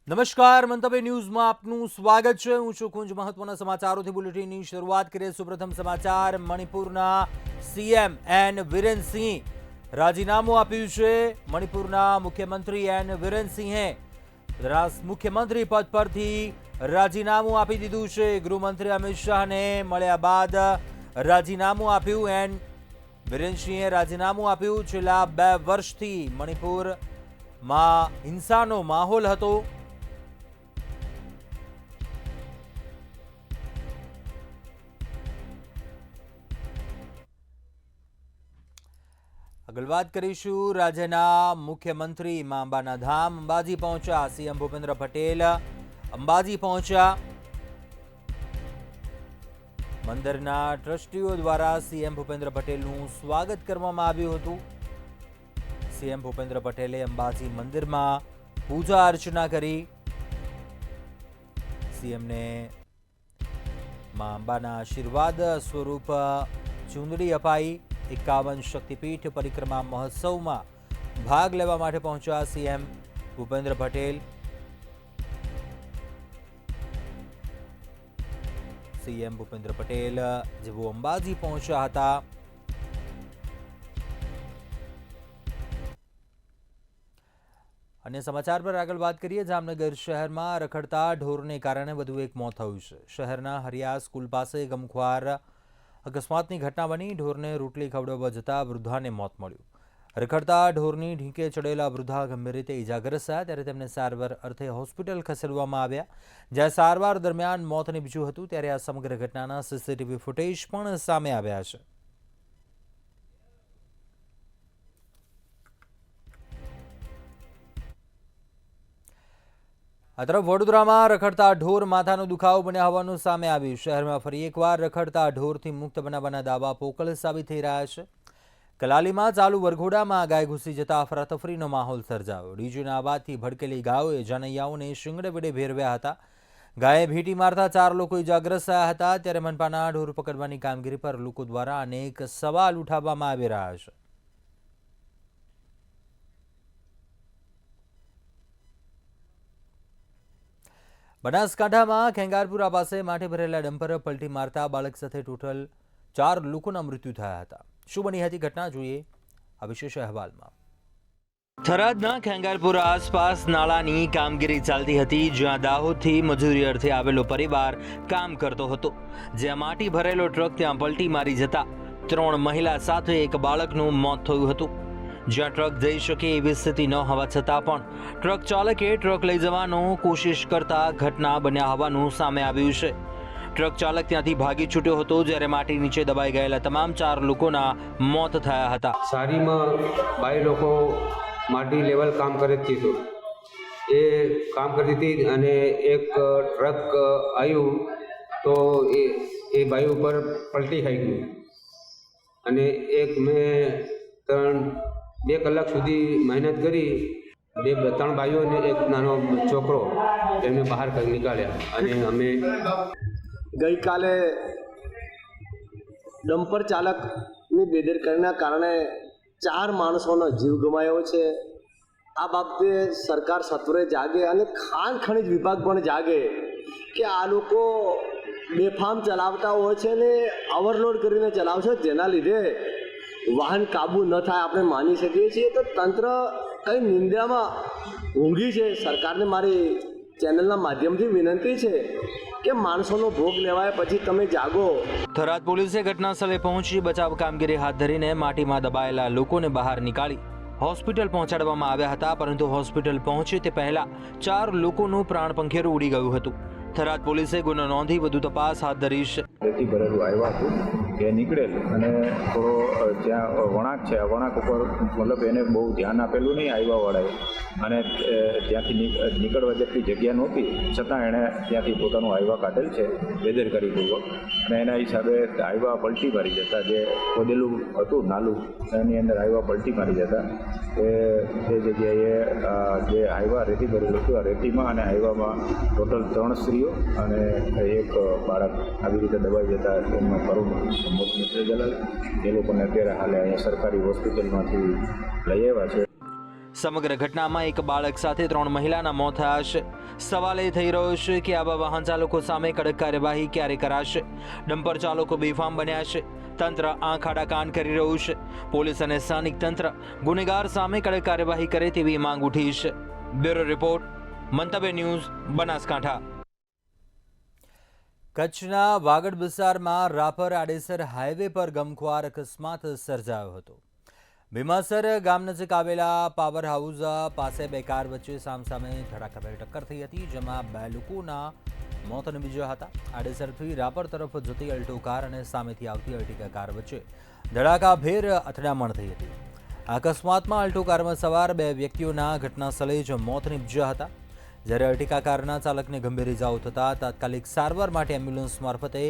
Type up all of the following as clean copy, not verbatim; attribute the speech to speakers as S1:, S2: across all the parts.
S1: નમસ્કાર, મંતવ્ય ન્યૂઝમાં આપનું સ્વાગત છે। હું છું કુંજ। મહત્વના સમાચારોથી બુલેટિનની શરૂઆત કરીએ। સુપ્રથમ સમાચાર, મણિપુરના સીએમ એન બીરેન સિંહ રાજીનામું આપ્યું છે। મણિપુરના મુખ્યમંત્રી એન બીરેન સિંહે મુખ્યમંત્રી પદ પરથી રાજીનામું આપી દીધું છે। ગૃહમંત્રી અમિત શાહને મળ્યા બાદ રાજીનામું આપ્યું। એન બીરેન સિંહે રાજીનામું આપ્યું। છેલ્લા 2 વર્ષથી મણિપુરમાં હિંસાનો માહોલ હતો। આગળ વાત કરીશું રાજ્યના મુખ્યમંત્રી અંબાના ધામ અંબાજી પહોંચ્યા। સીએમ ભૂપેન્દ્ર પટેલ અંબાજી પહોંચ્યા। મંદિરના ટ્રસ્ટીઓ દ્વારા સીએમ ભૂપેન્દ્ર પટેલનું સ્વાગત કરવામાં આવ્યું હતું। સીએમ ભૂપેન્દ્ર પટેલે અંબાજી મંદિરમાં પૂજા અર્ચના કરી। સીએમને માં અંબાના આશીર્વાદ સ્વરૂપ ચૂંદડી અપાઈ। 51 શક્તિપીઠ પરિક્રમા મહોત્સવમાં ભાગ લેવા માટે પહોંચ્યા સીએમ ભૂપેન્દ્ર પટેલ। સીએમ ભૂપેન્દ્ર પટેલ જેવો અંબાજી પહોંચ્યા હતા। अन्य समाचार पर आगळ बात करिए। जामनगर शहर में रखड़ता ढोर ने कारण वधु एक मौत थयुं छे। शहरना हरिया स्कूल पास गमख्वार अकस्मातनी घटना बनी। ढोरने रोटली खवड़ाववा जता वृद्धाने मौत मळ्युं। रखड़ता ढोरनी ढींके चढ़ेला वृद्धा गंभीर रीते इजाग्रस्त थया त्यारे तेमने सारवार अर्थे होस्पिटल खसेडवामां आव्या। ज्यां सारवार दरमियान मौत निपज्युं हतुं त्यारे आ समग्र घटनाना सीसीटीवी फूटेज पण सामे आव्या छे। आ तरफ वडोदरामां रखड़ता ढोर माथानो दुखावो बन्या होवानुं सामे आव्युं। शहेरमां फरी एकवार रखड़ता ढोरथी मुक्त बनाववाना दावा पोकळ साबित थई रह्या छे। कलालीमां चालू वरघोडामां गाय घुसी जता अफरातफरीनो माहोल सर्जायो। डीजेना अवाजथी भड़केली गायोए जानैयाओने शींगड़े वेड़े भेरव्या हता। गाये भीटी मारता 4 लोको इजाग्रस्त थया हता। त्यारे मनपाना ढोर पकड़वानी कामगीरी पर लोको द्वारा अनेक सवाल उठाववामां आवी रह्या छे। बनासकांठामां खेंगारपुरा पासे माटे भरेला डम्पर पलटी मारता बाळक साथे टोटल 4 लोकोना मृत्यु थया हता। शुं बनी हती घटना जोईए आ विशेष अहेवालमां। थरादना खेंगारपुरा आसपास नाळानी कामगीरी चालती हती, ज्यां दाहोदथी मजूरी अर्थे आवेलो परिवार काम करतो हतो। ज्यां माटी भरेलो ट्रक त्यां पलटी मारी जता 3 महिला साथे एक बाळकनुं मोत थयुं हतुं। જ્યાં ટ્રક જઈ શકે એવી સ્થિતિ ન હોવા છતાં પણ ટ્રક ચાલકે ટ્રક લઈ જવાનો કોશિશ કરતા ઘટના બન્યા હોવાનું સામે આવ્યું છે। ટ્રક ચાલક ત્યાંથી ભાગી છૂટ્યો હતો, જ્યારે માટી નીચે દબાઈ ગયેલા તમામ 4 લોકોના મોત થયા હતા।
S2: સારીમાં બાઈ લોકો માટી લેવલ કામ કરતી હતી, એ કામ કરતી હતી અને એક ટ્રક આવ્યું તો એ બાઈ ઉપર પલટી ખાઈ ગયું અને એક મેં 2 કલાક સુધી મહેનત કરી। 3 ભાઈઓ અને એક નાનો છોકરો એમને બહાર નીકાળ્યા અને અમે
S3: ગઈકાલે ડમ્પર ચાલકની બેદરકારીના કારણે 4 માણસોનો જીવ ગુમાવ્યો છે। આ બાબતે સરકાર સત્વરે જાગે અને ખાણ ખનિજ વિભાગ પણ જાગે કે આ લોકો બેફામ ચલાવતા હોય છે ને ઓવરલોડ કરીને ચલાવે છે, જેના લીધે વાહન કાબુ ન થાય આપણે માની શકીએ છીએ। તો તંત્ર કઈ નિંદામાં ઊંઘી છે। સરકારને મારી ચેનલના માધ્યમથી વિનંતી છે કે માણસોનો ભોગ લેવાય પછી તમે જાગો।
S1: થરાદ પોલીસે ઘટના સ્થળે પહોંચી બચાવ કામગીરી હાથ ધરીને માટીમાં દબાયેલા લોકોને બહાર નીકાળી હોસ્પિટલ પહોંચાડવામાં આવ્યા હતા, પરંતુ હોસ્પિટલ પહોંચે તે પહેલા 4 લોકોનું પ્રાણ પંખેરું ઉડી ગયું હતું। થરાદ પોલીસે ગુનો નોંધી વધુ તપાસ હાથ ધરી છે।
S4: રેતી ભરેલું આવ્યા હતું એ નીકળેલ અને થોડો જ્યાં વળાંક છે આ વળાંક ઉપર મતલબ એને બહુ ધ્યાન આપેલું નહીં આવ્યાવાળાએ અને ત્યાંથી નીકળવા જેટલી જગ્યા નહોતી છતાં એણે ત્યાંથી પોતાનું આવ્યા કાઢેલ છે બેદરકારીપૂર્વક અને એના હિસાબે આવ્યા પલટી મારી જતા જે ખોદેલું હતું નાલું એની અંદર આવ્યા પલટી મારી જતા એ જગ્યાએ જે આવ્યા રેતી ભરેલું હતું આ રેતીમાં અને આવ્યામાં ટોટલ 3 સ્ત્રીઓ અને એક બાળક આવી રીતે દબાઈ જતા એમનો કરુણ મોત નીપજેલા। એ લોકોને અત્યારે હાલે અહીંયા સરકારી હોસ્પિટલમાંથી લઈ આવ્યા છે।
S1: સમગ્ર ઘટનામાં એક બાળક સાથે 3 મહિલાના મોત થયા છે. સવાલ એ થઈ રહ્યો છે કે આવા વાહન ચાલકો સામે કડક કાર્યવાહી ક્યારે કરાશે? ડમ્પર ચાલકો બેફામ બન્યા છે. તંત્ર આંખ આડા કાન કરી રહ્યું છે. પોલીસ અને સ્થાનિક તંત્ર ગુનેગાર સામે કડક કાર્યવાહી કરે તેવી માંગ ઉઠી છે. બ્યુરો રિપોર્ટ, મંતવ્ય ન્યૂઝ, બનાસકાંઠા. કચ્છના વાગડ વિસ્તારમાં રાપર આડેસર હાઈવે પર ગમખ્વાર અકસ્માત સર્જાયો હતો. ભીમાસર ગામ નજીક આવેલા પાવર હાઉસ પાસે 2 કાર વચ્ચે સામસામે ધડાકાભેર ટક્કર થઈ હતી, જેમાં 2 લોકોના મોત નીપજ્યા હતા. આડેસરથી રાપર તરફ જતી અલ્ટો કાર અને સામેથી આવતી અર્ટિગા કાર વચ્ચે ધડાકાભેર અથડામણ થઈ હતી. અકસ્માતમાં અલ્ટો કારમાં સવાર 2 વ્યક્તિઓના ઘટના સ્થળે જ મોત નીપજ્યા હતા, જ્યારે અર્ટિગા કારના ચાલકને ગંભીર ઇજાઓ થતા તાત્કાલિક સારવાર માટે એમ્બ્યુલન્સ મારફતે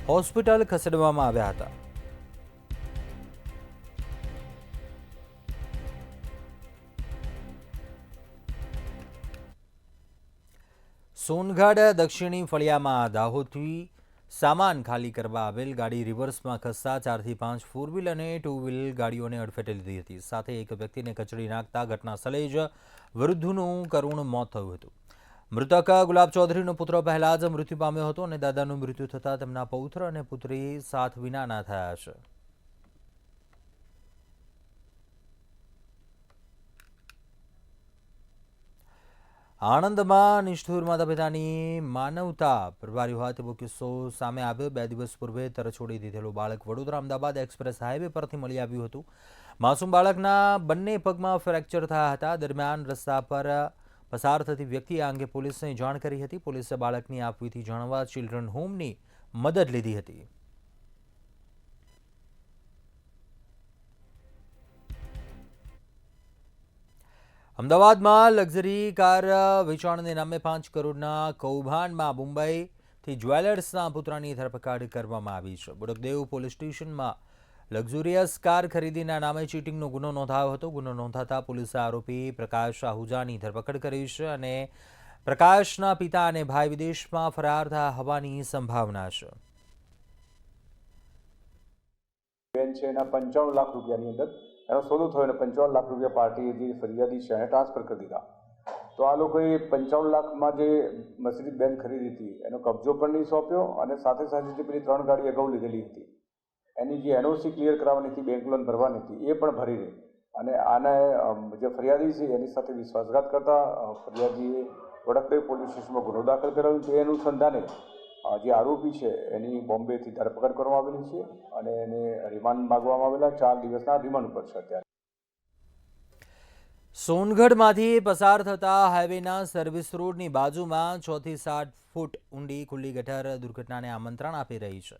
S1: હોસ્પિટલ ખસેડવામાં આવ્યા હતા. સોનગઢ દક્ષિણી ફળિયામાં દાહોદથી સામાન ખાલી કરવા આવેલ ગાડી રિવર્સમાં ખસતા 4 થી 5 4 વ્હીલ અને 2 વ્હીલ ગાડીઓને અડફેટે લીધી હતી. સાથે એક વ્યક્તિને કચડી નાખતા ઘટના સ્થળે જ વૃદ્ધનું કરુણ મોત થયું હતું. મૃતક ગુલાબ ચૌધરીનો પુત્ર પહેલા જ મૃત્યુ પામ્યો હતો અને દાદાનું મૃત્યુ થતાં તેમના પૌત્ર અને પુત્રી સાથ વિનાના થયા છે. આણંદમાં નિષ્ઠુર માતા પિતાની માનવતા પરવારી હોય તેવો કિસ્સો સામે આવ્યો. 2 દિવસ પૂર્વે તરછોડી દીધેલું બાળક વડોદરા અમદાવાદ એક્સપ્રેસ હાઈવે પરથી મળી આવ્યું હતું. માસૂમ બાળકના બંને પગમાં ફ્રેક્ચર થયા હતા. દરમિયાન રસ્તા પર પસાર થતી વ્યક્તિએ આ અંગે પોલીસને જાણ કરી હતી. પોલીસે બાળકની આપવીથી જાણવા ચિલ્ડ્રન હોમની મદદ લીધી હતી. અમદાવાદમાં લક્ઝરી કાર વેચાણને નામે 5 કરોડના કૌભાંડમાં મુંબઈથી જ્વેલર્સના પુત્રની ધરપકડ કરવામાં આવી છે. બોડકદેવ પોલીસ સ્ટેશનમાં લક્ઝુરિયસ કાર ખરીદીના નામે ચીટિંગનો ગુનો નોંધાયો હતો. ગુનો નોંધાતા પોલીસે આરોપી પ્રકાશ આહુજાની ધરપકડ કરી છે અને પ્રકાશના પિતા અને ભાઈ વિદેશમાં ફરાર થયા હોવાની સંભાવના છે.
S5: બેન છે એના 95 લાખ રૂપિયાની અંદર એનો સોદો થયો અને 55 લાખ રૂપિયા પાર્ટીએ જે ફરિયાદી છે એને ટ્રાન્સફર કરી દીધા. તો આ લોકોએ 55 લાખમાં જે મર્સિડીઝ બેન ખરીદી હતી એનો કબજો પણ નહીં સોંપ્યો અને સાથે સાથે જે પેલી 3 ગાડી અગાઉ લીધેલી હતી એની જે એનઓસી ક્લિયર કરાવવાની હતી, બેંક લોન ભરવાની હતી, એ પણ ભરી રહી. અને આને જે ફરિયાદી છે એની સાથે વિશ્વાસઘાત કરતા ફરિયાદીએ વડકદેવ પોલીસ સ્ટેશનમાં ગુનો દાખલ કરાવ્યો. તે અનુસંધાને જે આરોપી છે એની બોમ્બેથી ધરપકડ કરવામાં આવેલી છે અને એને રિમાન્ડ માંગવામાં આવેલા 4 દિવસના રિમાન્ડ ઉપર છે અત્યારે.
S1: સોનગઢમાંથી પસાર થતા હાઈવેના સર્વિસ રોડની બાજુમાં 6 થી 7 ફૂટ ઊંડી ખુલ્લી ગટર દુર્ઘટનાને આમંત્રણ આપી રહી છે.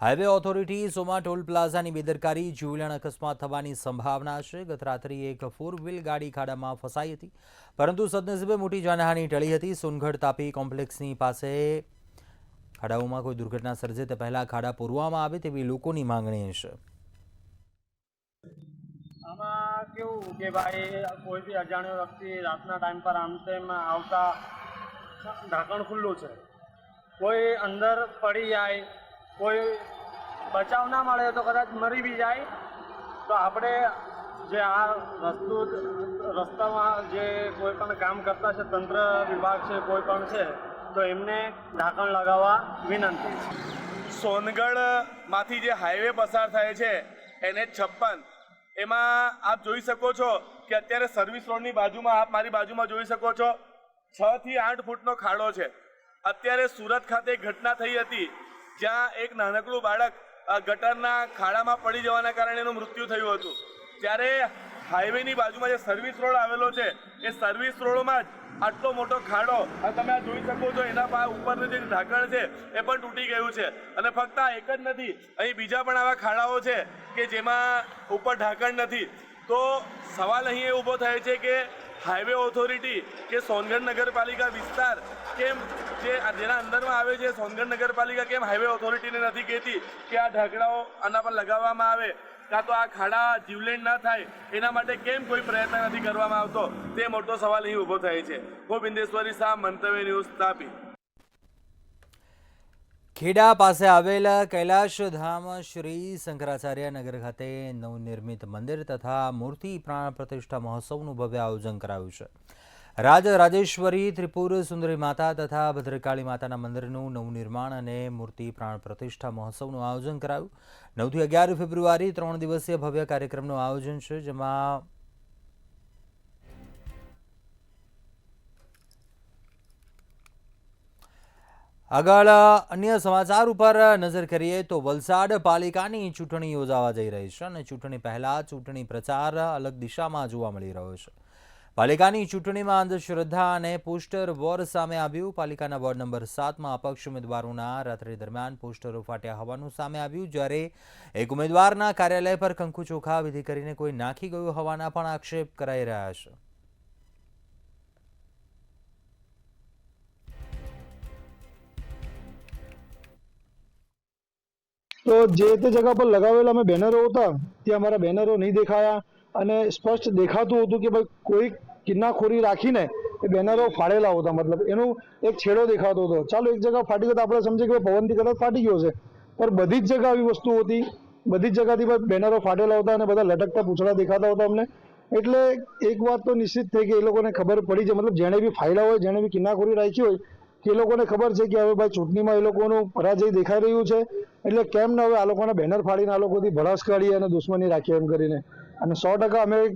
S1: હાઈવે ઓથોરિટી સોમા ટોલ પ્લાઝાની બેદરકારી જીવલેણ અકસ્માત થવાની સંભાવના છે. ગત રાત્રિએ એક 4 વ્હીલ ગાડી ખાડામાં ફસાઈ હતી, પરંતુ સદનસીબે મોટી જાનહાની ટળી હતી. સોનગઢ તાપી કોમ્પ્લેક્સની પાસે ખાડાઓમાં કોઈ દુર્ઘટના સર્જે તે પહેલા ખાડા પૂરવામાં આવે તેવી લોકોની માંગણી છે.
S6: આમાં કેવું કે ભાઈ કોઈ બી અજાણ્યો વ્યક્તિ રાતના ટાઈમ પર આમ તેમ આવતા ઢાંકણ ખુલ્લું છે, કોઈ અંદર પડી જાય, કોઈ બચાવ ના મળે તો કદાચ મરી બી જાય. તો આપણે જે આ રસ્તામાં જે કોઈ પણ કામ કરતા છે, તંત્ર વિભાગ છે, કોઈ પણ છે, તો એમને ઢાંકણ લગાવવા વિનંતી.
S7: સોનગઢમાંથી જે હાઈવે પસાર થાય છે NH56, એમાં આપ જોઈ શકો છો કે અત્યારે સર્વિસ રોડની બાજુમાં, આપ મારી બાજુમાં જોઈ શકો છો, 6 થી 8 ફૂટનો ખાડો છે. અત્યારે સુરત ખાતે ઘટના થઈ હતી જ્યાં એક નાનકડું બાળક ગટરના ખાડામાં પડી જવાના કારણે એનું મૃત્યુ થયું હતું. ત્યારે હાઈવેની બાજુમાં જે સર્વિસ રોડ આવેલો છે એ સર્વિસ રોડમાં જ આટલો મોટો ખાડો તમે આ જોઈ શકો છો. એના ઉપરનું જે ઢાંકણ છે એ પણ તૂટી ગયું છે. અને ફક્ત આ એક જ નથી, અહીં બીજા પણ આવા ખાડાઓ છે કે જેમાં ઉપર ઢાંકણ નથી. તો સવાલ અહીં એ ઊભો થાય છે કે હાઈવે ઓથોરિટી કે સોનગઢ નગરપાલિકા વિસ્તાર કેમ જેના અંદરમાં આવે છે, સોનગઢ નગરપાલિકા કેમ હાઈવે ઓથોરિટીને નથી કહેતી કે આ ઢાંકણાઓ આના પર લગાવવામાં આવે, કાં તો આ ખાડા જીવલેણ ના થાય એના માટે કેમ કોઈ પ્રયત્ન નથી કરવામાં આવતો? તે મોટો સવાલ અહીં ઊભો થાય છે. હું બિંદેશ્વરી શાહ, મંતવ્ય ન્યૂઝ, તાપી.
S1: ખેડા પાસે આવેલ કૈલાશધામ શ્રી શંકરાચાર્ય નગર ખાતે નવનિર્મિત મંદિર તથા મૂર્તિ પ્રાણ પ્રતિષ્ઠા મહોત્સવનું ભવ્ય આયોજન કરાયું છે. રાજેશ્વરી ત્રિપુર સુંદરી માતા તથા ભદ્રકાળી માતાના મંદિરનું નવનિર્માણ અને મૂર્તિ પ્રાણ પ્રતિષ્ઠા મહોત્સવનું આયોજન કરાયું. 9 થી 11 ફેબ્રુઆરી 3 દિવસીય ભવ્ય કાર્યક્રમનું આયોજન છે, જેમાં આગળ અન્ય સમાચાર ઉપર નજર કરીએ તો વલસાડ પાલિકાની ચૂંટણી યોજાવા જઈ રહી છે અને ચૂંટણી પહેલા ચૂંટણી પ્રચાર અલગ દિશામાં જોવા મળી રહ્યો છે. પાલિકાની ચૂંટણીમાં અંધશ્રદ્ધા અને પોસ્ટર વોર સામે આવ્યું. પાલિકાના વોર્ડ નંબર 7માં અપક્ષ ઉમેદવારોના રાત્રિ દરમિયાન પોસ્ટરો ફાટ્યા હોવાનું સામે આવ્યું, જ્યારે એક ઉમેદવારના કાર્યાલય પર કંકુ ચોખા વિધિ કરીને કોઈ નાખી ગયું હોવાના પણ આક્ષેપ કરાઈ રહ્યા છે.
S8: તો જે તે જગા પર લગાવેલા અમે બેનરો હતા ત્યાં અમારા બેનરો નહીં દેખાયા અને સ્પષ્ટ દેખાતું હતું કે ભાઈ કોઈ કિન્નાખોરી રાખીને એ બેનરો ફાડેલા હતા, મતલબ એનો એક છેડો દેખાતો હતો. ચાલો એક જગ્યા ફાટી ગયો તો આપણે સમજીએ કે પવનથી કદાચ ફાટી ગયો છે, પણ બધી જ જગ્યા આવી વસ્તુ હતી, બધી જ જગ્યાથી બેનરો ફાટેલા હતા અને બધા લટકતા પૂંછડા દેખાતા હતા અમને. એટલે એક વાત તો નિશ્ચિત થઈ કે એ લોકોને ખબર પડી છે, મતલબ જેણે બી ફાયડા હોય, જેણે બી કિન્નાખોરી રાખી હોય કે એ લોકોને ખબર છે કે હવે ભાઈ ચૂંટણીમાં એ લોકોનું પરાજય દેખાઈ રહ્યું છે, એટલે કેમ ને હવે આ લોકોના બેનર ફાડીને આ લોકોથી ભડાસ કાઢીએ અને દુશ્મની રાખીએ એમ કરીને. અને 100%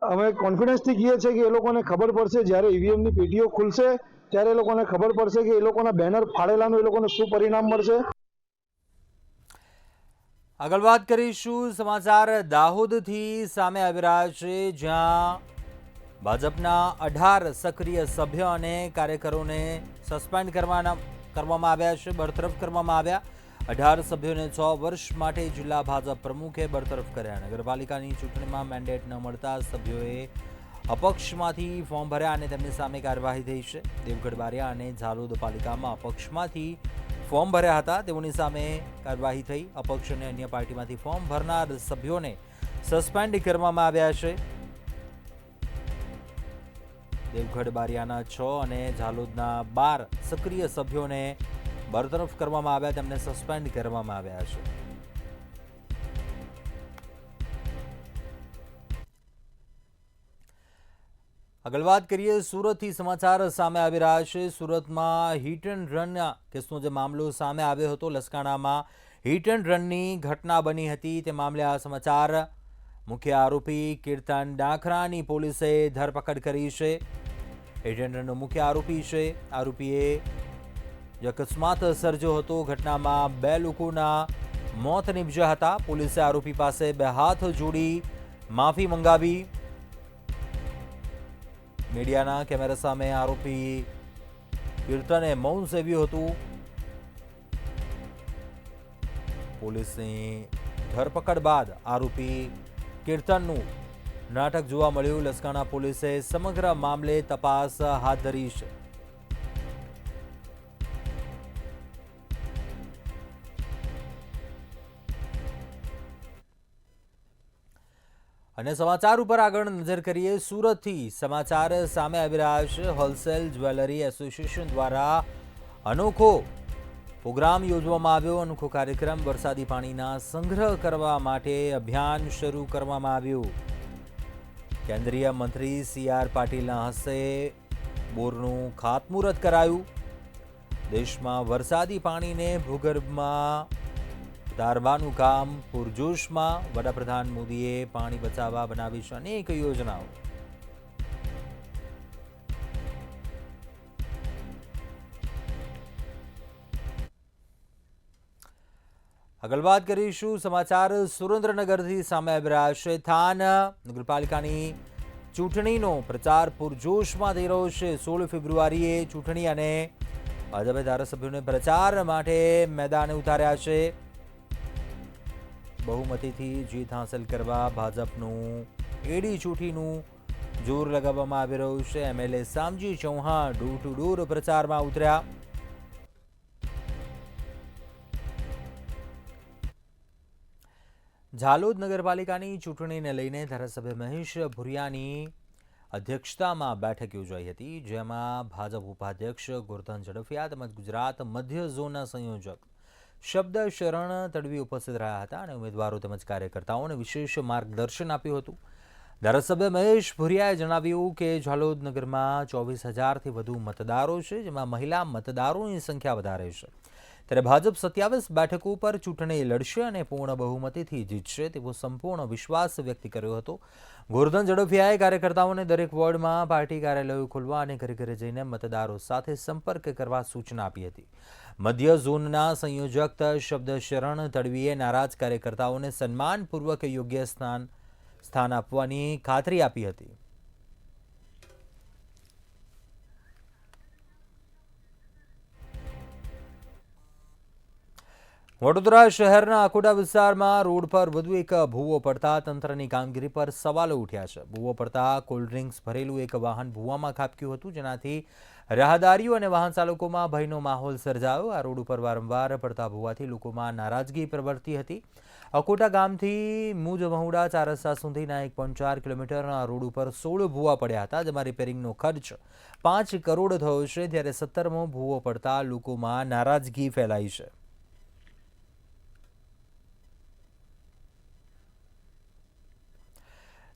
S8: અમે કોન્ફિડન્સથી કહીએ છીએ કે એ લોકોને ખબર પડશે, જ્યારે ઈવીએમની પેટીઓ ખુલશે ત્યારે એ લોકોને ખબર પડશે કે એ લોકોના બેનર ફાડેલાનું એ લોકોને શું પરિણામ મળશે.
S1: આગળ વાત કરીશું સમાચાર દાહોદથી સામે આવી રહ્યા છે, જ્યાં ભાજપના 18 સક્રિય સભ્ય અને કાર્યકરોને સસ્પેન્ડ કરવામાં આવ્યા છે, બરતરફ કરવામાં આવ્યા. 18 સભ્યોને 6 વર્ષ માટે જિલ્લા ભાજપ પ્રમુખે બરતરફ કર્યા. નગરપાલિકાની ચૂંટણીમાં મેન્ડેટ ન મળતા સભ્યોએ અપક્ષમાંથી ફોર્મ ભર્યા અને તેમની સામે કાર્યવાહી થઈ છે. દેવગઢ બારિયા અને ઝાલોદ પાલિકામાં અપક્ષમાંથી ફોર્મ ભર્યા હતા, તેઓની સામે કાર્યવાહી થઈ. અપક્ષ અને અન્ય પાર્ટીમાંથી ફોર્મ ભરનાર સભ્યોને સસ્પેન્ડ કરવામાં આવ્યા છે. દેવગઢ બારિયાના 6 અને ઝાલોદના 12 સક્રિય સભ્યોને બરતરફ કરવામાં આવ્યા, તેમને સસ્પેન્ડ કરવામાં આવ્યા છે. આગળ વાત કરીએ સુરતથી સમાચાર સામે આવી રહ્યા છે. સુરતમાં હિટ એન્ડ રનના કેસનો જે મામલો સામે આવ્યો હતો, લસકાણામાં હિટ એન્ડ રનની ઘટના બની હતી, તે મામલે આ સમાચાર. મુખ્ય આરોપી કીર્તન ડાખરાની પોલીસે ધરપકડ કરી છે. હિટ એન્ડ રનનો મુખ્ય આરોપી છે. આરોપીએ જે અકસ્માત સર્જ્યો હતો, ઘટનામાં 2 લોકોના મોત નીપજ્યા હતા. પોલીસે આરોપી પાસે 2 હાથ જોડી માફી મંગાવી. મીડિયાના કેમેરા સામે આરોપી કીર્તને મૌન સેવ્યું હતું. પોલીસની ધરપકડ બાદ આરોપી કીર્તનનું નાટક જોવા મળ્યું. લસકાણા પોલીસે સમગ્ર મામલે તપાસ હાથ ધરી છે. અને સમાચાર ઉપર આગળ નજર કરીએ. સુરતથી સમાચાર સામે આવી રહ્યા છે. હોલસેલ જ્વેલરી એસોસિએશન દ્વારા અનોખો પ્રોગ્રામ યોજવામાં આવ્યો. અનોખો કાર્યક્રમ વરસાદી પાણીના સંગ્રહ કરવા માટે અભિયાન શરૂ કરવામાં આવ્યું. કેન્દ્રીય મંત્રી CR પાટીલના હસ્તે બોરનું ખાતમુહૂર્ત કરાયું. દેશમાં વરસાદી પાણીને ભૂગર્ભમાં ઉતારવાનું કામ પૂરજોશમાં. વડાપ્રધાન મોદીએ પાણી બચાવવા બનાવી છે અનેક યોજનાઓ. આગળ વાત કરીશું સમાચાર સુરેન્દ્રનગરથી સામે આવી રહ્યા છે. થાન નગરપાલિકાની ચૂંટણીનો પ્રચાર પૂરજોશમાં થઈ રહ્યો છે. 16 ફેબ્રુઆરીએ ચૂંટણી અને ભાજપે ધારાસભ્યોને પ્રચાર માટે મેદાને ઉતાર્યા છે. બહુમતીથી જીત હાંસલ કરવા ભાજપનું એડી ચૂંટીનું જોર લગાવવામાં આવી રહ્યું છે. MLA Shamji Chauhan door to door પ્રચારમાં ઉતર્યા. ઝાલોદ નગરપાલિકાની ચૂંટણીને લઈને ધારાસભ્ય મહેશ ભુરિયાની અધ્યક્ષતામાં બેઠક યોજાઈ હતી, જેમાં ભાજપ ઉપાધ્યક્ષ ગોરધન ઝડફિયા તેમજ ગુજરાત મધ્ય ઝોનના સંયોજક શબ્દ શરણ તડવી ઉપસ્થિત રહ્યા હતા અને ઉમેદવારો તેમજ કાર્યકર્તાઓને વિશેષ માર્ગદર્શન આપ્યું હતું. ધારાસભ્ય મહેશ ભુરિયાએ જણાવ્યું કે ઝાલોદ નગરમાં 24,000થી વધુ મતદારો છે, જેમાં મહિલા મતદારોની સંખ્યા વધારે છે. ત્યારે ભાજપ 27 બેઠકો પર ચૂંટણી લડશે અને પૂર્ણ બહુમતીથી જીતશે તેવો સંપૂર્ણ વિશ્વાસ વ્યક્ત કર્યો હતો. ગોરધન ઝડફિયાએ કાર્યકર્તાઓને દરેક વોર્ડમાં પાર્ટી કાર્યાલયો ખોલવા અને ઘરે ઘરે જઈને મતદારો સાથે સંપર્ક કરવા સૂચના આપી હતી. મધ્ય ઝોનના સંયોજક શબ્દ શરણ તડવીએ નારાજ કાર્યકર્તાઓને સન્માનપૂર્વક યોગ્ય સ્થાન આપવાની ખાતરી આપી હતી. વડોદરા શહેરના આકોટા વિસ્તારમાં રોડ પર વધુ એક ભૂવો પડતા તંત્રની કામગીરી પર સવાલો ઉઠ્યા છે. ભૂવો પડતા કોલ્ડ ડ્રિંક્સ ભરેલું એક વાહન ભૂવામાં ખાબક્યું હતું, જેનાથી રાહદારીઓ અને વાહન ચાલકોમાં ભયનો માહોલ સર્જાયો. આ રોડ ઉપર વારંવાર પડતા ભૂવાથી લોકોમાં નારાજગી પ્રવર્તી હતી. અકોટા ગામથી મુજ મહુડા 4 રસ્તા સુધીના 1.4 કિલોમીટરના રોડ ઉપર 16 ભૂવા પડ્યા હતા, જેમાં રિપેરિંગનો ખર્ચ 5 કરોડ થયો છે. ત્યારે 17મો ભૂવો પડતા લોકોમાં નારાજગી ફેલાઈ છે.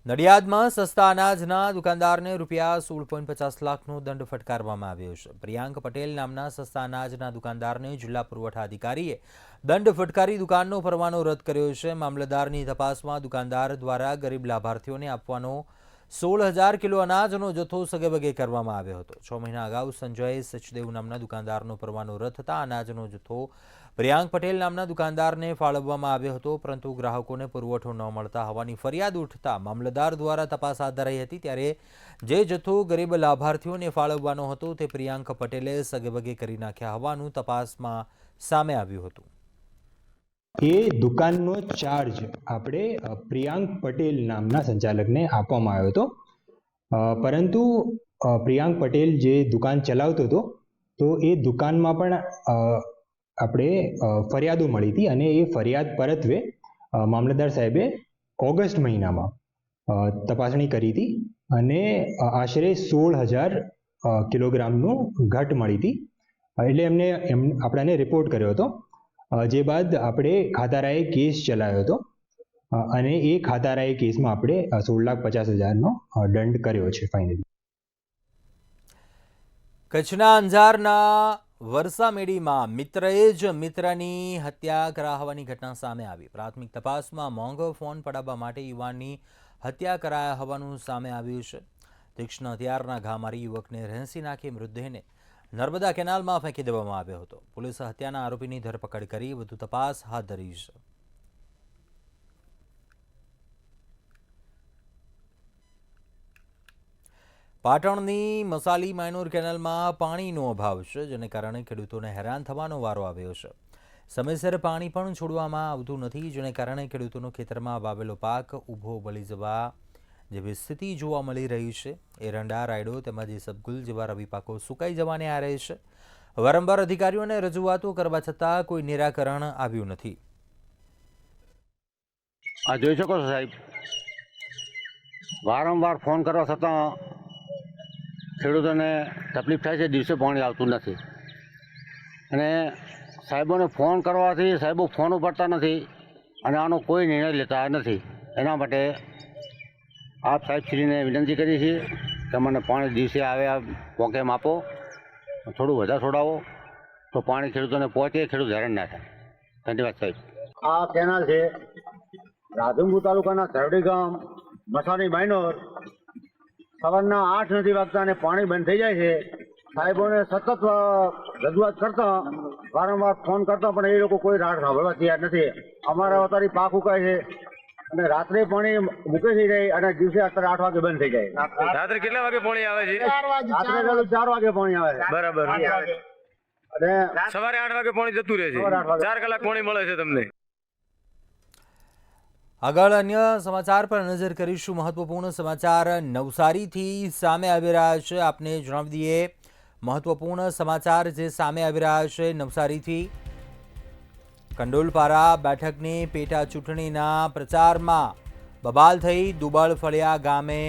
S1: નડિયાદમાં સસ્તા અનાજના દુકાનદારને રૂપિયા 16.50 લાખનો દંડ ફટકારવામાં આવ્યો છે. પ્રિયાંક પટેલ નામના સસ્તા અનાજના દુકાનદારને જિલ્લા પુરવઠા અધિકારીએ દંડ ફટકારી દુકાનનો પરવાનો રદ કર્યો છે. મામલતદારની તપાસમાં દુકાનદાર દ્વારા ગરીબ લાભાર્થીઓને આપવાનો 16,000 કિલો અનાજનો જથ્થો સગેવગે કરવામાં આવ્યો હતો. 6 મહિના અગાઉ સંજય સચદેવ નામના દુકાનદારનો પરવાનો રદ થતાં અનાજનો જથ્થો પ્રિયાંક પટેલ નામના દુકાનદારને ફાળવવામાં આવ્યો હતો, પરંતુ ગ્રાહકોને પુરવઠો ન મળતા હોવાની ફરિયાદ ઉઠતા મામલતદાર દ્વારા તપાસ હાથ ધરાઈ હતી. ત્યારે જે જથ્થો ગરીબ લાભાર્થીઓને ફાળવવાનો હતો તે પ્રિયાંક પટેલે સગેવગે કરી નાખ્યા હોવાનું તપાસમાં સામે આવ્યું હતું.
S9: એ દુકાનનો ચાર્જ આપણે પ્રિયાંક પટેલ નામના સંચાલકને આપવામાં આવ્યો હતો, પરંતુ પ્રિયાંક પટેલ જે દુકાન ચલાવતો હતો તો એ દુકાનમાં પણ આપણે ફરિયાદો મળી હતી અને એ ફરિયાદ પરત્વે મામલતદાર સાહેબે ઓગસ્ટ મહિનામાં તપાસણી કરી હતી અને આશરે 16,000 કિલોગ્રામનું ઘટ મળી હતી. એટલે આપણાને રિપોર્ટ કર્યો હતો, જે બાદ આપણે ખાતારાએ કેસ ચલાવ્યો હતો અને એ ખાતારાએ કેસમાં આપણે 16,50,000નો દંડ કર્યો છે ફાઇનલી.
S1: કચ્છના અંજારના વરસામેડીમાં મિત્રએ જ મિત્રની હત્યા કરાવવા હોવાની ઘટના સામે આવી. પ્રાથમિક તપાસમાં મોંઘો ફોન પડાવવા માટે યુવાનની હત્યા કરાયા હોવાનું સામે આવ્યું છે. તીક્ષ્ણ હથિયારના ઘા મારી યુવકને રહેસી નાખી મૃતદેહને નર્મદા કેનાલમાં ફેંકી દેવામાં આવ્યો હતો. પોલીસે હત્યાના આરોપીની ધરપકડ કરી વધુ તપાસ હાથ ધરી છે. પાટણની મસાલી માયનોર કેનાલમાં પાણીનો અભાવ છે, જેને કારણે ખેડૂતોને હેરાન થવાનો વારો આવ્યો છે. સમયસર પાણી પણ છોડવામાં આવતું નથી, જેને કારણે ખેડૂતોનો ખેતરમાં વાવેલો પાક ઊભો બળી જવા જેવી સ્થિતિ જોવા મળી રહી છે. એરંડા, રાયડો તેમજ ઇસબગુલ જેવા રવિ પાકો સુકાઈ જવાને આરે છે. વારંવાર અધિકારીઓને રજૂઆતો કરવા છતાં કોઈ નિરાકરણ આવ્યું નથી.
S10: આ જોઈ શકો છો સાહેબ, વારંવાર ફોન કરવા છતાં ખેડૂતોને તકલીફ થાય છે. દિવસે પાણી આવતું નથી અને સાહેબોને ફોન કરવાથી સાહેબો ફોન ઉપાડતા નથી અને આનો કોઈ નિર્ણય લેતા નથી. એના માટે આપ સાહેબશ્રીને વિનંતી કરી છે કે મને પાણી દિવસે આવે પોકેમ આપો, થોડું વધારે છોડાવો તો પાણી ખેડૂતોને પહોંચે, ખેડૂત હેરાન ના થાય. ધન્યવાદ સાહેબ. આ કેનાલ છે રાધનપુર તાલુકાના ધરડી ગામ મસાણી માયનોર. સવારના 8 નથી વાગતા અને પાણી બંધ થઈ જાય છે. સાહેબોને સતત રજૂઆત કરતા, વારંવાર ફોન કરતા પણ એ લોકો કોઈ રાડ સાંભળવા તૈયાર નથી. અમારા અત્યારે પાક ઉકાય છે અને રાત્રે પાણી મૂકે થઈ જાય અને દિવસે અત્યારે 8 વાગે બંધ થઈ જાય.
S11: રાત્રે કેટલા વાગે પાણી આવે છે?
S10: રાત્રે 4 વાગે પાણી આવે છે.
S11: બરાબર.
S10: અને
S11: સવારે 8 વાગે પાણી જતું રહે છે. 4 કલાક પાણી મળે છે તમને.
S1: આગળ અન્ય સમાચાર પર નજર કરીશું. મહત્વપૂર્ણ સમાચાર નવસારીથી સામે આવી રહ્યા છે. આપને જણાવી દઈએ મહત્વપૂર્ણ સમાચાર જે સામે આવી રહ્યા છે નવસારીથી. કંડોલપારા બેઠકની પેટા ચૂંટણીના પ્રચારમાં બબાલ થઈ. દુબળ ફળિયા ગામે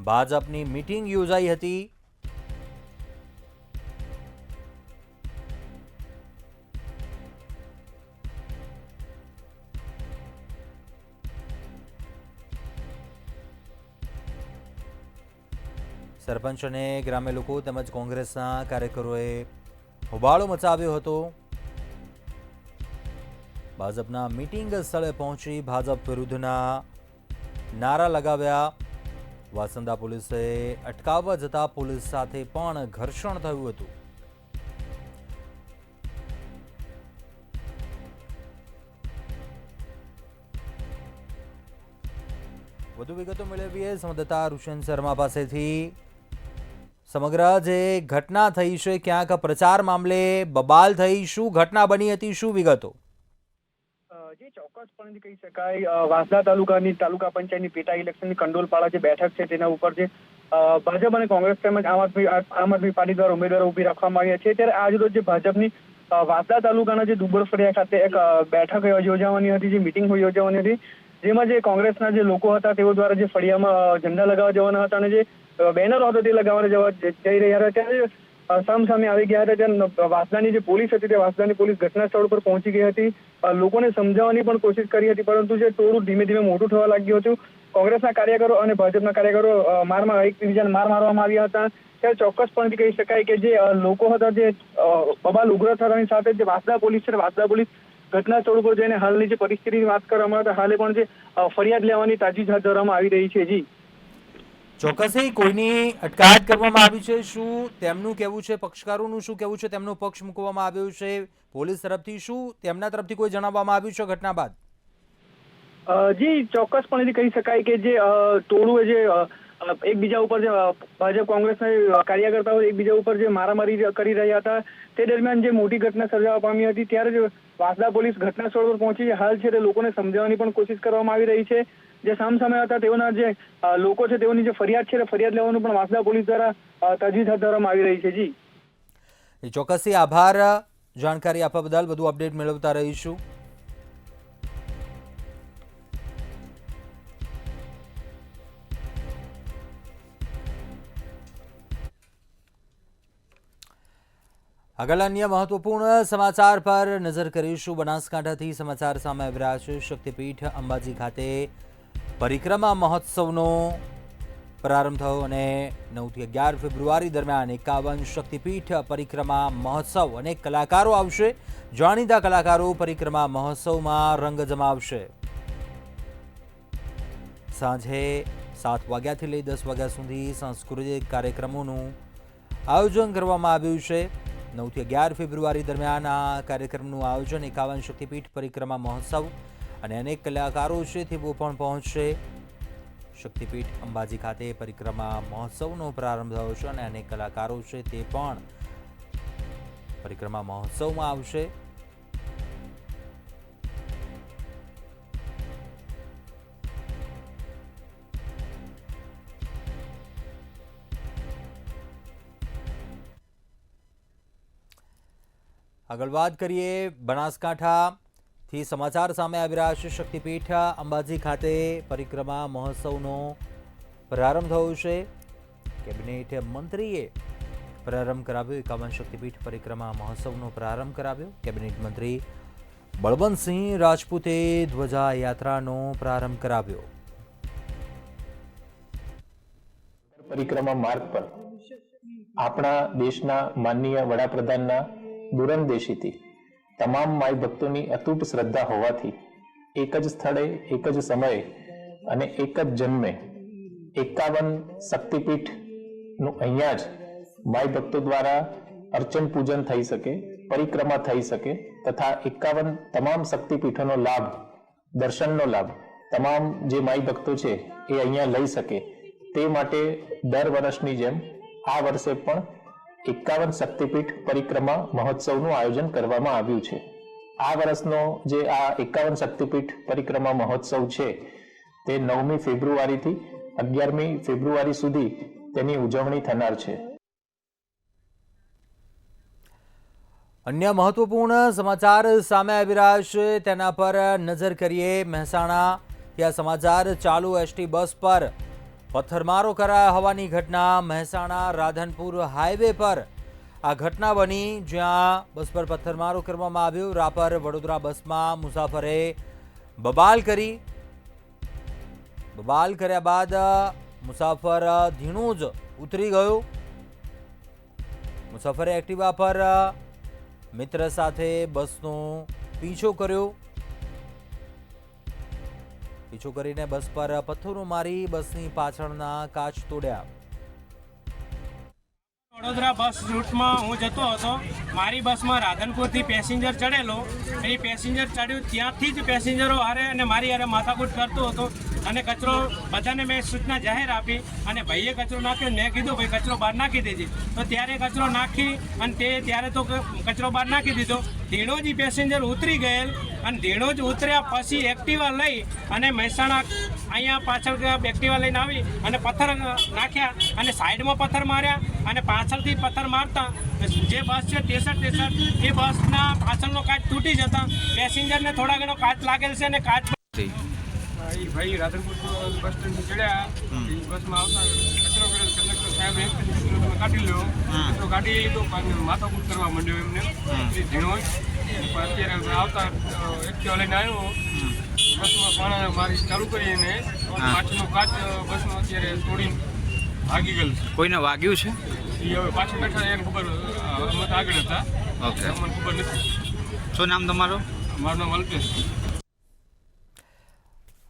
S1: ભાજપની મીટિંગ યોજાઈ હતી. સરપંચ અને ગ્રામ્ય લોકો તેમજ કોંગ્રેસના કાર્યકરોએ હોબાળો મચાવ્યો હતો. ભાજપના મીટિંગ સ્થળે પહોંચી ભાજપ વિરુદ્ધના નારા લગાવ્યા. વાસંદા પોલીસે અટકાવવા જતા પોલીસ સાથે પણ ઘર્ષણ થયું હતું. વધુ વિગતો મેળવીએ સંવાદદાતા રુશન શર્મા પાસેથી. સમગ્ર જે ઘટના થઈ છે ક્યાંક પ્રચાર મામલે બબાલ થઈ, શું ઘટના બની હતી, શું વિગતો?
S6: જે ચોક્કસપણે કહી શકાય વાંસદા તાલુકાની તાલુકા પંચાયતની પેટા ઇલેક્શનની કંડોલપાડા જે બેઠક છે તેના ઉપર જે ભાજપ અને કોંગ્રેસ તેમજ આમ આદમી પાર્ટી દ્વારા ઉમેદવારો ઉભી રાખવામાં આવ્યા છે. ત્યારે આજરોજ જે ભાજપની વાંસદા તાલુકાના જે દુબળ ફળિયા ખાતે એક બેઠક યોજાવાની હતી, જે મિટિંગ યોજાવાની હતી, જેમાં જે કોંગ્રેસના જે લોકો હતા તેઓ દ્વારા જે ફળિયામાં ઝંડા લગાવવા જવાના હતા અને જે બેનરો હતો તે લગાવવા જઈ રહ્યા હતા. ત્યારે સામસામે આવી ગયા હતા. ત્યારે વાંસદાની જે પોલીસ હતી તે વાંસદાની પોલીસ ઘટના સ્થળ પર પહોંચી ગઈ હતી. લોકોને સમજાવવાની પણ કોશિશ કરી હતી, પરંતુ જે ટોળું ધીમે ધીમે મોટું થવા લાગ્યું હતું. કોંગ્રેસના કાર્યકરો અને ભાજપના કાર્યકરો એકબીજાને માર મારવામાં આવ્યા હતા. ત્યારે ચોક્કસપણે કહી શકાય કે જે લોકો હતા જે બબાલ ઉગ્ર થવાની સાથે જે વાંસદા પોલીસ છે, વાંસદા પોલીસ ઘટના સ્થળ ઉપર જઈને હાલની જે પરિસ્થિતિની વાત કરવામાં આવે તો હાલે પણ જે ફરિયાદ લેવાની તાજી હાથ ધરવામાં આવી રહી છે. જી
S1: ચોક્કસથી કોઈની અટકાયત કરવામાં આવી છે, શું તેમનું કહેવું છે, પક્ષકારોનું શું કહેવું છે, તેમનો પક્ષ મૂકવામાં આવ્યો છે પોલીસ તરફથી, શું તેમના તરફથી કોઈ જણાવવામાં આવ્યું છે ઘટના બાદ?
S6: જી ચોક્કસપણે કહી શકાય કે જે ટોળું જે એકબીજા ઉપર જે ભાજપ કોંગ્રેસના કાર્યકર્તાઓ એકબીજા ઉપર જે મારામારી કરી રહ્યા હતા તે દરમિયાન જે મોટી ઘટના સર્જાવા પામી હતી. ત્યારે જ વાંસદા પોલીસ ઘટના સ્થળ પર પહોંચી હાલ છે તે લોકોને સમજાવવાની પણ કોશિશ કરવામાં આવી રહી છે. જે સામસામે હતા તેઓના જે લોકો છે તેઓની જે ફરિયાદ છે ફરિયાદ લેવાનું પણ વાંસદા પોલીસ દ્વારા તજવીજ હાથ ધરવામાં આવી રહી છે. જી
S1: ચોક્કસથી આભાર જાણકારી આપવા બદલ. વધુ અપડેટ મેળવતા રહીશું. આગળ અન્ય મહત્વપૂર્ણ સમાચાર પર નજર કરીશું. બનાસકાંઠાથી સમાચાર સામે આવી રહ્યા છે. શક્તિપીઠ અંબાજી ખાતે પરિક્રમા મહોત્સવનો પ્રારંભ થયો અને 9 થી 11 ફેબ્રુઆરી દરમિયાન 51 શક્તિપીઠ પરિક્રમા મહોત્સવ. અનેક કલાકારો આવશે. જાણીતા કલાકારો પરિક્રમા મહોત્સવમાં રંગ જમાવશે. સાંજે 7 વાગ્યાથી લઈ 10 વાગ્યા સુધી સાંસ્કૃતિક કાર્યક્રમોનું આયોજન કરવામાં આવ્યું છે. 9 થી 11 ફેબ્રુઆરી દરમિયાન આ કાર્યક્રમનું આયોજન 51 શક્તિપીઠ પરિક્રમા મહોત્સવ અને અનેક કલાકારો છે તેઓ પણ પહોંચશે. શક્તિપીઠ અંબાજી ખાતે પરિક્રમા મહોત્સવનો પ્રારંભ થયો છે અને અનેક કલાકારો છે તે પણ પરિક્રમા મહોત્સવમાં આવશે. આગળ વાત કરીએ બનાસકાંઠાથી સમાચાર સામે આવી રહ્યા છે. શક્તિપીઠ અંબાજી ખાતે પરિક્રમા મહોત્સવનો પ્રારંભ થયો છે. કેબિનેટ મંત્રીએ પ્રારંભ કરાવ્યો. 51 શક્તિપીઠ પરિક્રમા મહોત્સવનો પ્રારંભ કરાવ્યો. કેબિનેટ મંત્રી બળવંતસિંહ રાજપૂતે ધ્વજા યાત્રાનો પ્રારંભ કરાવ્યો.
S12: પરિક્રમા માર્ગ પર આપણા દેશના માનનીય વડાપ્રધાનના દૂરંદેશીથી તમામ માઈ ભક્તોની અતૂટ શ્રદ્ધા હોવાથી એક જ સ્થળે એક જ સમયે અને એક જ જન્મે 51 શક્તિપીઠનું અહીંયા જ માઈ ભક્તો દ્વારા અર્ચન પૂજન થઈ શકે, પરિક્રમા થઈ શકે તથા 51 તમામ શક્તિપીઠોનો લાભ, દર્શનનો લાભ તમામ જે માઈ ભક્તો છે એ અહીંયા લઈ શકે તે માટે દર વર્ષની જેમ આ વર્ષે પણ 51 શક્તિપીઠ પરિક્રમા મહોત્સવનું આયોજન કરવામાં આવ્યું છે. આ વર્ષનો જે આ 51 શક્તિપીઠ પરિક્રમા મહોત્સવ છે તે 9મી ફેબ્રુઆરીથી 11મી ફેબ્રુઆરી સુધી તેની ઉજવણી થનાર છે.
S1: અન્ય મહત્વપૂર્ણ સમાચાર સામે આવી રહ્યા છે તેના પર નજર કરીએ. મહેસાણા ત્યાં સમાચાર ચાલુ એસટી બસ પર પથ્થરમારો કરાયા હોવાની ઘટના. મહેસાણા રાધનપુર હાઈવે પર આ ઘટના બની જ્યાં બસ પર પથ્થરમારો કરવામાં આવ્યો. રાપર વડોદરા બસમાં મુસાફરે બબાલ કર્યા બાદ મુસાફર ધીણું જ ઉતરી ગયો. મુસાફરે એક્ટિવા પર મિત્ર સાથે બસનો પીછો કર્યો. પીછો કરીને બસ પર પથ્થરો મારી બસની પાછળના કાચ તોડ્યા.
S6: વડોદરા બસ રૂટમાં હું જતો હતો. મારી બસમાં રાધનપુરથી પેસેન્જર ચડેલો. એ પેસેન્જર ચડ્યું ત્યાંથી જ પેસેન્જરો હારે અને મારી હારે માથાકૂટ કરતો હતો અને કચરો બધાને મેં સૂચના જાહેર આપી અને ભાઈએ કચરો નાખ્યો. મેં કીધું ભાઈ કચરો બહાર નાખી દેજે. તો ત્યારે કચરો નાખી અને ત્યારે તો કચરો બહાર નાખી દીધો. ધીણોજ પેસેન્જર ઉતરી ગયેલ અને ધીણોજ ઉતર્યા પછી એક્ટિવા લઈ અને મહેસાણા અહીંયા પાછળ એક્ટિવા લઈને આવી અને પથ્થર નાખ્યા અને સાઈડમાં પથ્થર માર્યા અને પાછળથી પથ્થર મારતા જે બસ છે 63 એ બસના પાછળનો કાચ તૂટી જતા પેસેન્જરને થોડા ઘણો કાચ લાગેલ છે અને કાચ ભાઈ રાધનપુર બસ સ્ટેન્ડ ચડ્યા. બસમાં આવતા કચરો કરેલ કંડક્ટર સાહેબ તમે કાઢી લો. કચરો કાઢી લીધો માથાકૂટ કરવા માંડ્યો એમને. ધીણો અત્યારે આવતા એક્ટિવા લઈને આવ્યો. બસમાં પાણા મારી ચાલુ કરી અને પાછળનો કાચ બસનો અત્યારે તોડીને ભાગી ગયેલ છે.
S11: કોઈને વાગ્યું છે?
S6: એ હવે પાછળ બેઠા એને ખબર અમે તો આગળ હતા.
S11: ઓકે,
S6: અમને ખબર નથી.
S11: શું નામ તમારું?
S6: મારું નામ અલ્પેશ.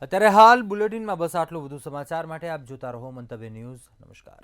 S1: અત્યારે હાલ બુલેટિનમાં બસ આટલું. વધુ સમાચાર માટે આપ જોતા રહો મંતવ્ય ન્યૂઝ. નમસ્કાર.